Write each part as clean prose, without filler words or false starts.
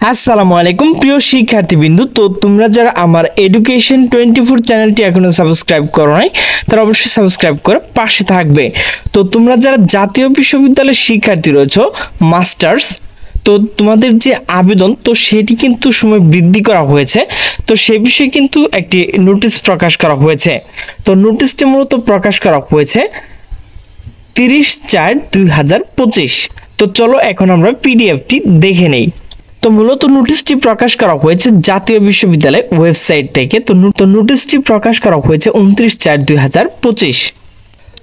আসসালামু আলাইকুম প্রিয় শিক্ষার্থীবৃন্দ। তো তোমরা যারা আমার এডুকেশন 24 চ্যানেলটি এখনো সাবস্ক্রাইব করো নাই তারা অবশ্যই সাবস্ক্রাইব করে পাশে থাকবে। তো তোমরা যারা জাতীয় বিশ্ববিদ্যালয়ের শিক্ষার্থী রয়েছো মাস্টার্স, তো তোমাদের যে আবেদন তো সেটি কিন্তু সময় বৃদ্ধি করা হয়েছে। তো সে বিষয়ে কিন্তু একটি নোটিশ প্রকাশ করা হয়েছে। তো নোটিশটি মূলত প্রকাশ করা হয়েছে 30/4/2025। তো চলো এখন আমরা পিডিএফটি দেখে নেই। তো মূলত নোটিশটি প্রকাশ করা হয়েছে জাতীয় বিশ্ববিদ্যালয় ওয়েবসাইট থেকে। তো নোটিশটি প্রকাশ করা হয়েছে 29/4/2025।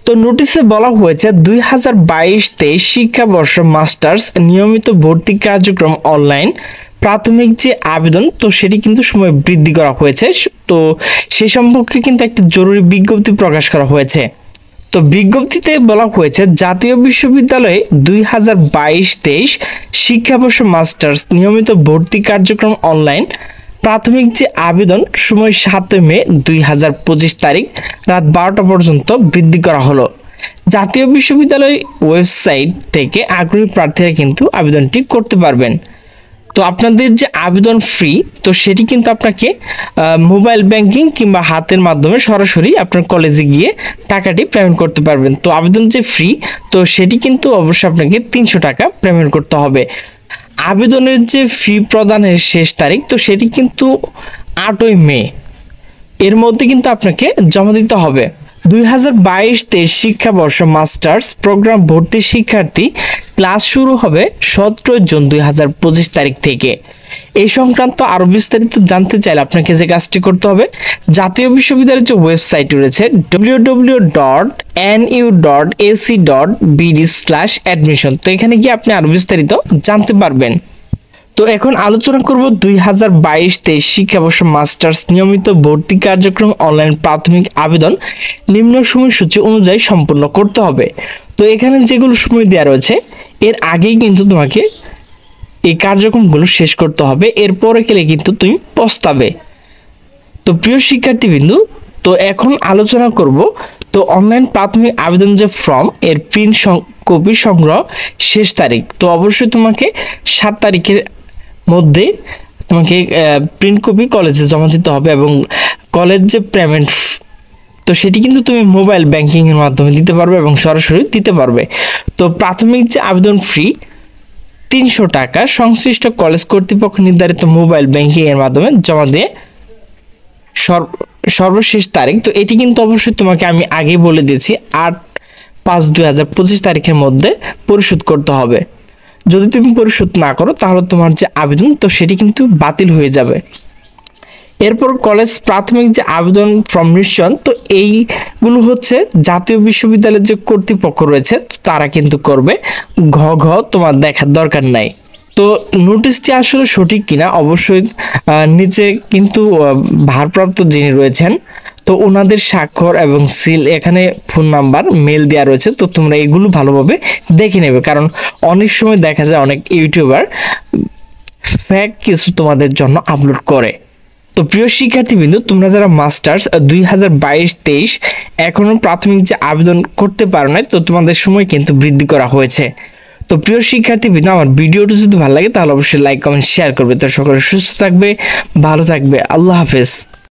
তো নোটিশে বলা হয়েছে 2022-23 শিক্ষাবর্ষ মাস্টার্স নিয়মিত ভর্তি কার্যক্রম অনলাইন প্রাথমিক যে আবেদন তো সেটি কিন্তু সময় বৃদ্ধি করা হয়েছে। তো সে সম্পর্কে কিন্তু একটি জরুরি বিজ্ঞপ্তি প্রকাশ করা হয়েছে। তো বিজ্ঞপ্তিতে বলা হয়েছে জাতীয় বিশ্ববিদ্যালয়ে 2022-23 শিক্ষাবর্ষ মাস্টার্স নিয়মিত ভর্তি কার্যক্রম অনলাইন প্রাথমিক যে আবেদন সময় 7 মে 2025 তারিখ রাত 12টা পর্যন্ত বৃদ্ধি করা হলো। জাতীয় বিশ্ববিদ্যালয় ওয়েবসাইট থেকে আগ্রহী প্রার্থীরা কিন্তু আবেদনটি করতে পারবেন। তো আপনাদের যে আবেদন ফ্রি তো সেটি কিন্তু আপনাকে মোবাইল ব্যাংকিং কিংবা হাতের মাধ্যমে সরাসরি আপনার কলেজে গিয়ে টাকাটি পেমেন্ট করতে পারবেন। তো আবেদন যে ফ্রি তো সেটি কিন্তু অবশ্যই আপনাকে 300 টাকা পেমেন্ট করতে হবে। আবেদনের যে ফি প্রদানের শেষ তারিখ তো সেটি কিন্তু 8ই মে, এর মধ্যে কিন্তু আপনাকে জমা দিতে হবে। 2022-23 শিক্ষাবর্ষ মাস্টার্স প্রোগ্রাম ভর্তি শিক্ষার্থী ক্লাস শুরু হবে 17 জুন 2025 তারিখ থেকে। এই সংক্রান্ত আরো বিস্তারিত জানতে চাইলে আপনাকে যে কাজটি করতে হবে, জাতীয় বিশ্ববিদ্যালয়ের যে ওয়েবসাইট রয়েছে www.nu.ac.bd/admission, তো এখানে গিয়ে আপনি আরো বিস্তারিত জানতে পারবেন। তো এখন আলোচনা করব 2022-23 শিক্ষাবর্ষ মাস্টার্স নিয়মিত ভর্তি কার্যক্রম অনলাইন প্রাথমিক আবেদন নিম্ন সময়সূচি অনুযায়ী সম্পন্ন করতে হবে। তো এখানে যেগুলো সময় দেওয়া রয়েছে এর আগেই কিন্তু তোমাকে এই কার্যক্রমগুলো শেষ করতে হবে, এরপরে গেলে কিন্তু তুমি পস্তাবে। তো প্রিয় শিক্ষার্থীবৃন্দু, তো এখন আলোচনা করব তো অনলাইন প্রাথমিক আবেদন যে ফর্ম এর প্রিন্ট কপি সংগ্রহ শেষ তারিখ। তো অবশ্যই তোমাকে 7 তারিখের মধ্যে তোমাকে প্রিন্ট কপি কলেজে জমা দিতে হবে এবং কলেজ যে পেমেন্ট তো সেটি কিন্তু তুমি মোবাইল ব্যাংকিং এর মাধ্যমে দিতে পারবে এবং সরাসরি দিতে পারবে। তো প্রাথমিক যে আবেদন ফি 300 টাকা সংশ্লিষ্ট কলেজ কর্তৃপক্ষ নির্ধারিত মোবাইল ব্যাংকিং এর মাধ্যমে জমা দিয়ে সর্বশেষ তারিখ তো এটি কিন্তু অবশ্যই তোমাকে আমি আগেই বলে দিয়েছি 8/5/2025 তারিখের মধ্যে পরিশোধ করতে হবে। যদি তুমি পরিশোধ না করো তাহলে তোমার যে আবেদন তো সেটি কিন্তু বাতিল হয়ে যাবে। এরপর কলেজ প্রাথমিক যে আবেদন ফর্ম নিশ্চয়ন তো এইগুলো হচ্ছে জাতীয় বিশ্ববিদ্যালয়ের যে কর্তৃপক্ষ রয়েছে তারা কিন্তু করবে, ঘ তোমার দেখার দরকার নাই। তো নোটিশটি আসলে সঠিক কিনা অবশ্যই নিচে কিন্তু ভারপ্রাপ্ত যিনি রয়েছেন তো ওনাদের স্বাক্ষর এবং সিল, এখানে ফোন নাম্বার মেল দেওয়া রয়েছে। তো তোমরা এগুলো ভালোভাবে দেখে নেবে, কারণ অনেক সময় দেখা যায় অনেক ইউটিউবার ফেক কিছু তোমাদের জন্য আপলোড করে। তো প্রিয় শিক্ষার্থীবৃন্দ, তোমরা যারা মাস্টার্স 2022-23 এখনো প্রাথমিক যে আবেদন করতে পারো নাই তো তোমাদের সময় কিন্তু বৃদ্ধি করা হয়েছে। তো প্রিয় শিক্ষার্থীবৃন্দ, আমার ভিডিওটি যদি ভালো লাগে তাহলে অবশ্যই লাইক কমেন্ট শেয়ার করবে। তো সকলে সুস্থ থাকবে, ভালো থাকবে, আল্লাহ হাফেজ।